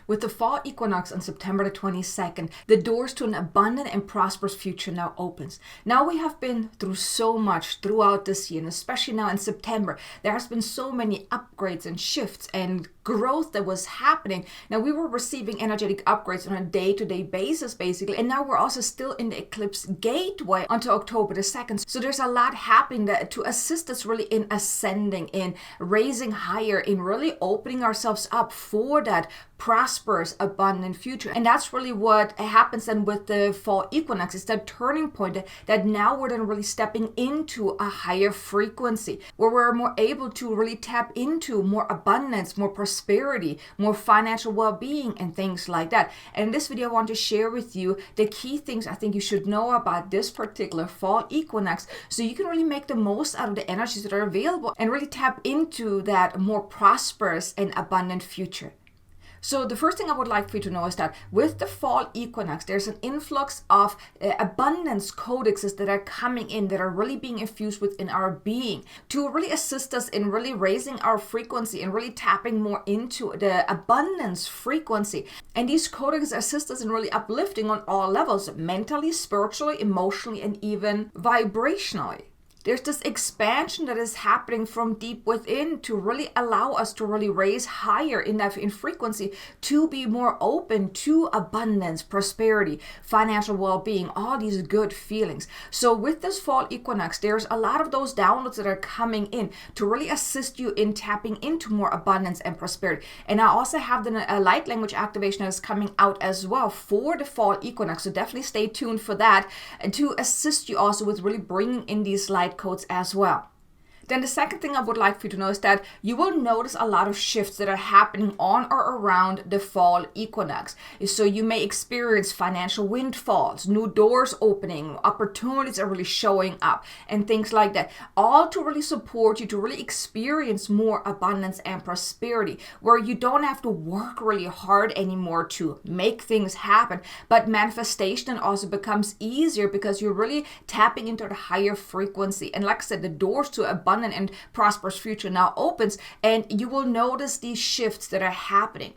With the fall equinox on September the 22nd, the doors to an abundant and prosperous future now opens. Now we have been through so much throughout this year, and especially now in September, there has been so many upgrades and shifts and growth that was happening. Now we were receiving energetic upgrades on a day-to-day basis, basically, and now we're also still in the eclipse gateway until October the 2nd. So there's a lot happening that to assist us really in ascending, in raising higher, in really opening ourselves up for that prosperous, abundant future. And that's really what happens then with the fall equinox. It's that turning point that now we're then really stepping into a higher frequency where we're more able to really tap into more abundance, more prosperity, more financial well-being, and things like that. And in this video, I want to share with you the key things I think you should know about this particular fall equinox so you can really make the most out of the energies that are available and really tap into that more prosperous and abundant future. So the first thing I would like for you to know is that with the fall equinox, there's an influx of abundance codexes that are coming in, that are really being infused within our being to really assist us in really raising our frequency and really tapping more into the abundance frequency. And these codexes assist us in really uplifting on all levels, mentally, spiritually, emotionally, and even vibrationally. There's this expansion that is happening from deep within to really allow us to really raise higher in frequency, to be more open to abundance, prosperity, financial well-being, all these good feelings. So with this fall equinox, there's a lot of those downloads that are coming in to really assist you in tapping into more abundance and prosperity. And I also have the light language activation that is coming out as well for the fall equinox. So definitely stay tuned for that and to assist you also with really bringing in these light codes as well. Then the second thing I would like for you to know is that you will notice a lot of shifts that are happening on or around the fall equinox. So you may experience financial windfalls, new doors opening, opportunities are really showing up, and things like that. All to really support you to really experience more abundance and prosperity, where you don't have to work really hard anymore to make things happen, but manifestation also becomes easier because you're really tapping into the higher frequency. And like I said, the doors to abundance and prosperous future now opens, and you will notice these shifts that are happening.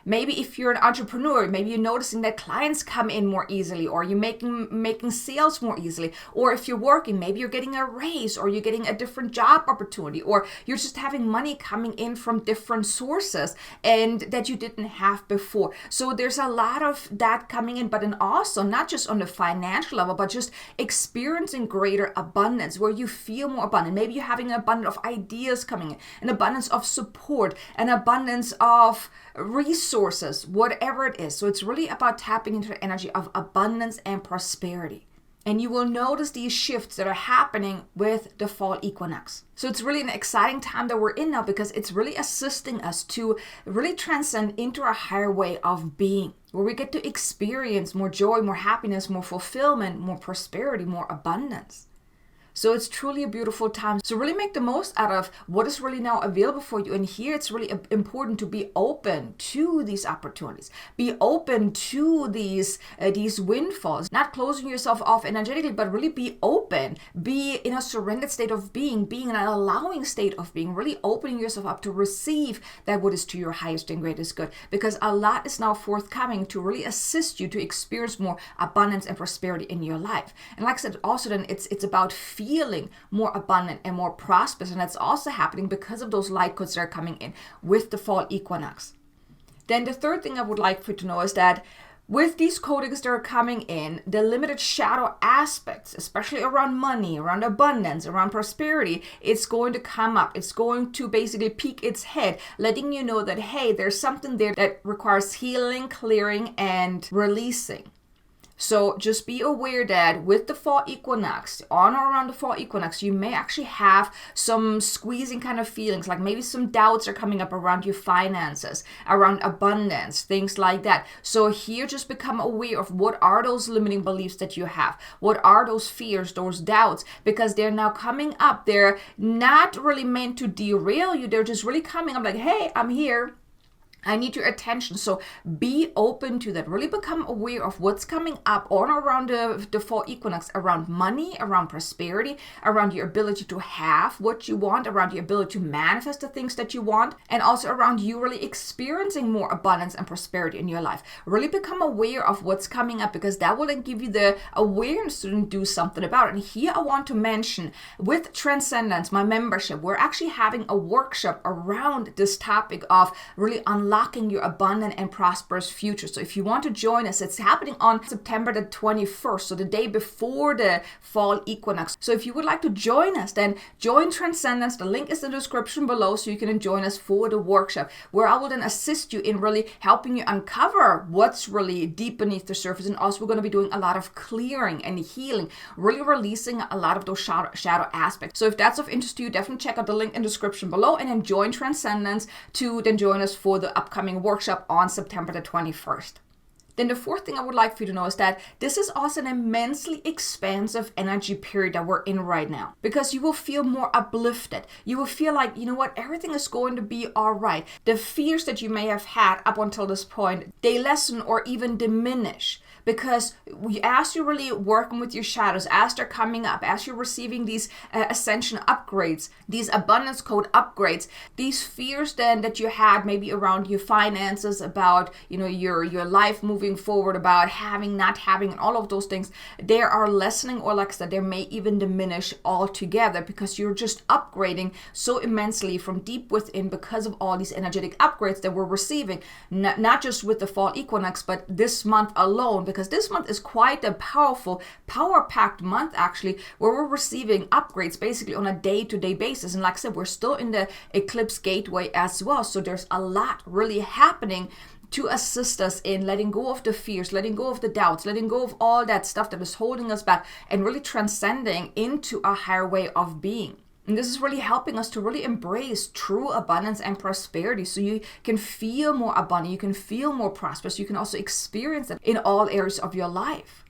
Maybe if you're an entrepreneur, maybe you're noticing that clients come in more easily, or you're making sales more easily. Or if you're working, maybe you're getting a raise, or you're getting a different job opportunity, or you're just having money coming in from different sources and that you didn't have before. So there's a lot of that coming in, but then also not just on the financial level, but just experiencing greater abundance where you feel more abundant. Maybe you're having an abundance of ideas coming in, an abundance of support, an abundance of resources, whatever it is. So it's really about tapping into the energy of abundance and prosperity. And you will notice these shifts that are happening with the fall equinox. So it's really an exciting time that we're in now because it's really assisting us to really transcend into a higher way of being, where we get to experience more joy, more happiness, more fulfillment, more prosperity, more abundance. So it's truly a beautiful time. So really make the most out of what is really now available for you. And here it's really important to be open to these opportunities. Be open to these windfalls. Not closing yourself off energetically, but really be open. Be in a surrendered state of being in an allowing state of being. Really opening yourself up to receive that what is to your highest and greatest good. Because a lot is now forthcoming to really assist you to experience more abundance and prosperity in your life. And like I said, also then it's about feeling more abundant and more prosperous, and that's also happening because of those light codes that are coming in with the fall equinox. Then the third thing I would like for you to know is that with these codexes that are coming in, the limited shadow aspects, especially around money, around abundance, around prosperity, it's going to come up. It's going to basically peek its head, letting you know that, hey, there's something there that requires healing, clearing, and releasing. So just be aware that with the fall equinox, on or around the fall equinox, you may actually have some squeezing kind of feelings, like maybe some doubts are coming up around your finances, around abundance, things like that. So here, just become aware of what are those limiting beliefs that you have. What are those fears, those doubts, because they're now coming up. They're not really meant to derail you. They're just really coming up like, hey, I'm here. I need your attention. So be open to that. Really become aware of what's coming up on around the fall equinox, around money, around prosperity, around your ability to have what you want, around your ability to manifest the things that you want, and also around you really experiencing more abundance and prosperity in your life. Really become aware of what's coming up, because that will then give you the awareness to do something about it. And here I want to mention, with Transcendence, my membership, we're actually having a workshop around this topic of really unlocking your abundant and prosperous future. So if you want to join us, it's happening on September the 21st, so the day before the fall equinox. So if you would like to join us, then join Transcendence. The link is in the description below, so you can join us for the workshop, where I will then assist you in really helping you uncover what's really deep beneath the surface. And also we're going to be doing a lot of clearing and healing, really releasing a lot of those shadow aspects. So if that's of interest to you, definitely check out the link in the description below, and then join Transcendence to then join us for the upcoming workshop on September the 21st. Then the fourth thing I would like for you to know is that this is also an immensely expansive energy period that we're in right now, because you will feel more uplifted. You will feel like, you know what, everything is going to be all right. The fears that you may have had up until this point, they lessen or even diminish. Because as you're really working with your shadows, as they're coming up, as you're receiving these ascension upgrades, these abundance code upgrades, these fears then that you had maybe around your finances, about, you know, your life moving forward, about having, not having, and all of those things, they are lessening, or like I said, they may even diminish altogether, because you're just upgrading so immensely from deep within because of all these energetic upgrades that we're receiving, not just with the fall equinox, but this month alone, because this month is quite a powerful, power-packed month actually, where we're receiving upgrades basically on a day-to-day basis. And like I said, we're still in the eclipse gateway as well, so there's a lot really happening to assist us in letting go of the fears, letting go of the doubts, letting go of all that stuff that is holding us back, and really transcending into a higher way of being. And this is really helping us to really embrace true abundance and prosperity, so you can feel more abundant, you can feel more prosperous, you can also experience it in all areas of your life.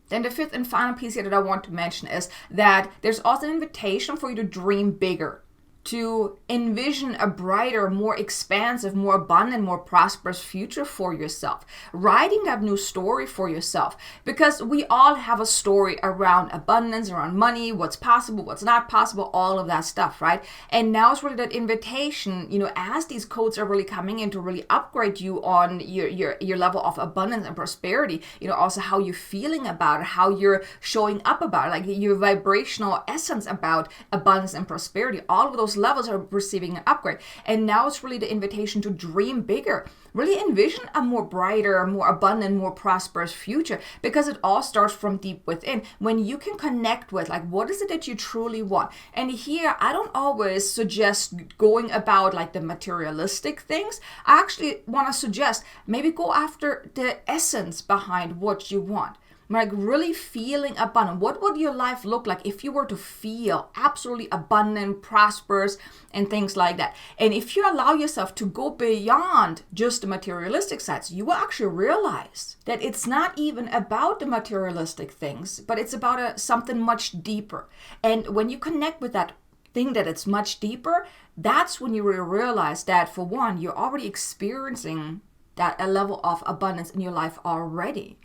Then the fifth and final piece here that I want to mention is that there's also an invitation for you to dream bigger, to envision a brighter, more expansive, more abundant, more prosperous future for yourself. Writing that new story for yourself, because we all have a story around abundance, around money, what's possible, what's not possible, all of that stuff, right? And now it's really that invitation, you know, as these codes are really coming in to really upgrade you on your level of abundance and prosperity, you know, also how you're feeling about it, how you're showing up about it, like your vibrational essence about abundance and prosperity, all of those levels are receiving an upgrade. And now it's really the invitation to dream bigger, really envision a more brighter, more abundant, more prosperous future, because it all starts from deep within. When you can connect with, like, what is it that you truly want? And here I don't always suggest going about like the materialistic things. I actually want to suggest maybe go after the essence behind what you want. Like really feeling abundant. What would your life look like if you were to feel absolutely abundant, prosperous, and things like that? And if you allow yourself to go beyond just the materialistic sides, you will actually realize that it's not even about the materialistic things, but it's about something much deeper. And when you connect with that thing that it's much deeper, that's when you will realize that, for one, you're already experiencing that a level of abundance in your life already.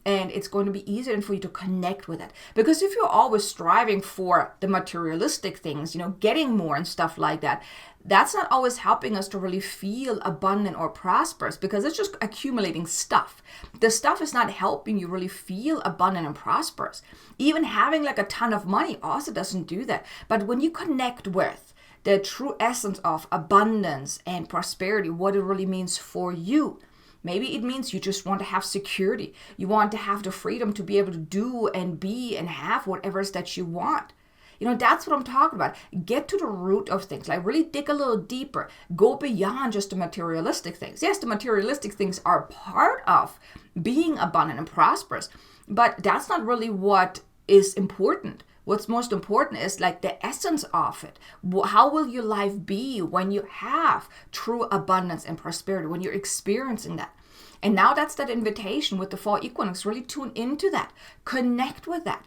And it's going to be easier for you to connect with it. Because if you're always striving for the materialistic things, you know, getting more and stuff like that, that's not always helping us to really feel abundant or prosperous, because it's just accumulating stuff. The stuff is not helping you really feel abundant and prosperous. Even having like a ton of money also doesn't do that. But when you connect with the true essence of abundance and prosperity, what it really means for you, maybe it means you just want to have security. You want to have the freedom to be able to do and be and have whatever it is that you want. You know, that's what I'm talking about. Get to the root of things. Like really dig a little deeper. Go beyond just the materialistic things. Yes, the materialistic things are part of being abundant and prosperous, but that's not really what is important. What's most important is like the essence of it. How will your life be when you have true abundance and prosperity, when you're experiencing that? And now that's that invitation with the fall equinox. Really tune into that. Connect with that.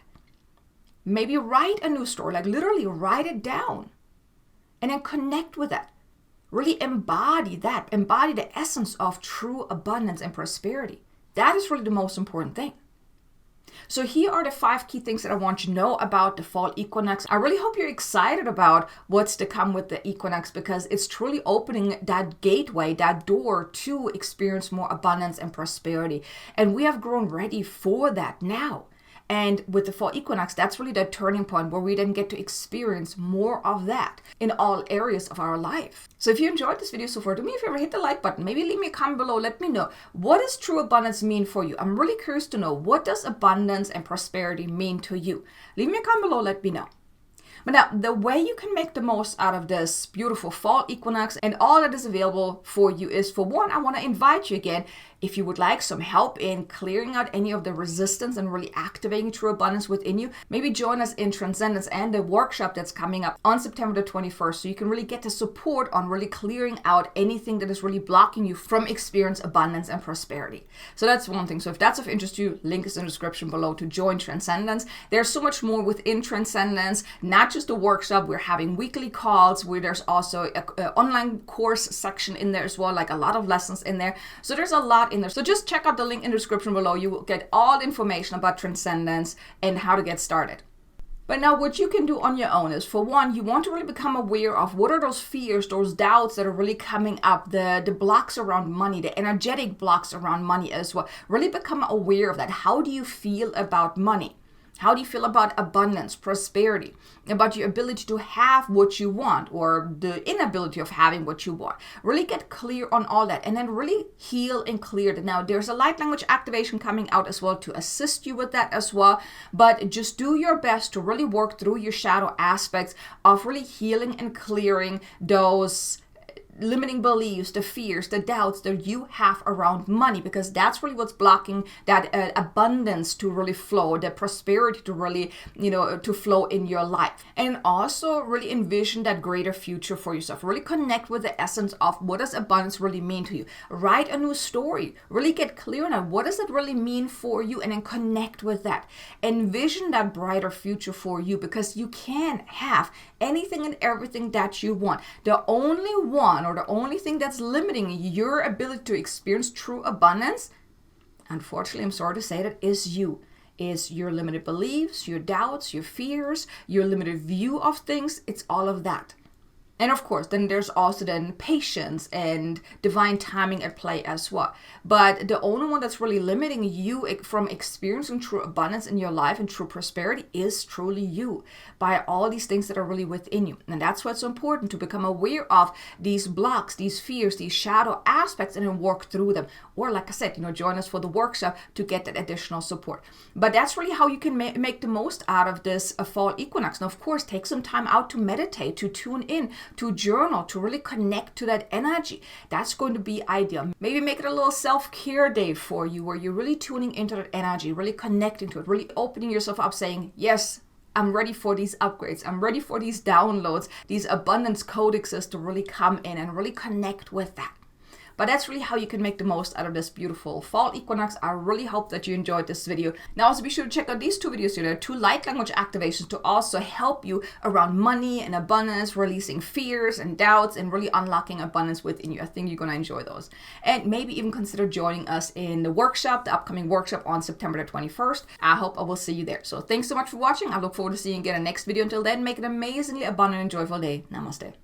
Maybe write a new story, like literally write it down. And then connect with that. Really embody that. Embody the essence of true abundance and prosperity. That is really the most important thing. So here are the 5 key things that I want you to know about the fall equinox. I really hope you're excited about what's to come with the equinox, because it's truly opening that gateway, that door to experience more abundance and prosperity. And we have grown ready for that now. And with the fall equinox, that's really the turning point where we then get to experience more of that in all areas of our life. So if you enjoyed this video so far, do me a favor, hit the like button. Maybe leave me a comment below. Let me know, what does true abundance mean for you? I'm really curious to know, what does abundance and prosperity mean to you? Leave me a comment below. Let me know. But now, the way you can make the most out of this beautiful fall equinox and all that is available for you is, for one, I want to invite you again, if you would like some help in clearing out any of the resistance and really activating true abundance within you, maybe join us in Transcendence and the workshop that's coming up on September the 21st, so you can really get the support on really clearing out anything that is really blocking you from experience abundance and prosperity. So that's one thing. So if that's of interest to you, link is in the description below to join Transcendence. There's so much more within Transcendence, not just the workshop. We're having weekly calls where there's also an online course section in there as well, like a lot of lessons in there. So there's a lot in there. So just check out the link in the description below. You will get all the information about Transcendence and how to get started. But now what you can do on your own is, for one, you want to really become aware of what are those fears, those doubts that are really coming up, the blocks around money, the energetic blocks around money as well. Really become aware of that. How do you feel about money? How do you feel about abundance, prosperity, about your ability to have what you want or the inability of having what you want? Really get clear on all that and then really heal and clear that. Now, there's a light language activation coming out as well to assist you with that as well. But just do your best to really work through your shadow aspects of really healing and clearing those limiting beliefs, the fears, the doubts that you have around money, because that's really what's blocking that abundance to really flow, the prosperity to really, to flow in your life. And also really envision that greater future for yourself. Really connect with the essence of what does abundance really mean to you. Write a new story. Really get clear on what does it really mean for you, and then connect with that. Envision that brighter future for you, because you can have anything and everything that you want. The only one, or the only thing that's limiting your ability to experience true abundance, unfortunately, I'm sorry to say that, is you. Is your limited beliefs, your doubts, your fears, your limited view of things. It's all of that. And of course, then there's also then patience and divine timing at play as well. But the only one that's really limiting you from experiencing true abundance in your life and true prosperity is truly you, by all these things that are really within you. And that's what's so important, to become aware of these blocks, these fears, these shadow aspects, and then work through them. Or like I said, join us for the workshop to get that additional support. But that's really how you can make the most out of this fall equinox. And of course, take some time out to meditate, to tune in, to journal, to really connect to that energy. That's going to be ideal. Maybe make it a little self-care day for you, where you're really tuning into that energy, really connecting to it, really opening yourself up, saying, yes, I'm ready for these upgrades. I'm ready for these downloads, these abundance codexes to really come in and really connect with that. But that's really how you can make the most out of this beautiful fall equinox. I really hope that you enjoyed this video. Now also be sure to check out these 2 videos here. There are 2 light language activations to also help you around money and abundance, releasing fears and doubts, and really unlocking abundance within you. I think you're going to enjoy those. And maybe even consider joining us in the workshop, the upcoming workshop on September the 21st. I hope I will see you there. So thanks so much for watching. I look forward to seeing you again in the next video. Until then, make an amazingly abundant and joyful day. Namaste.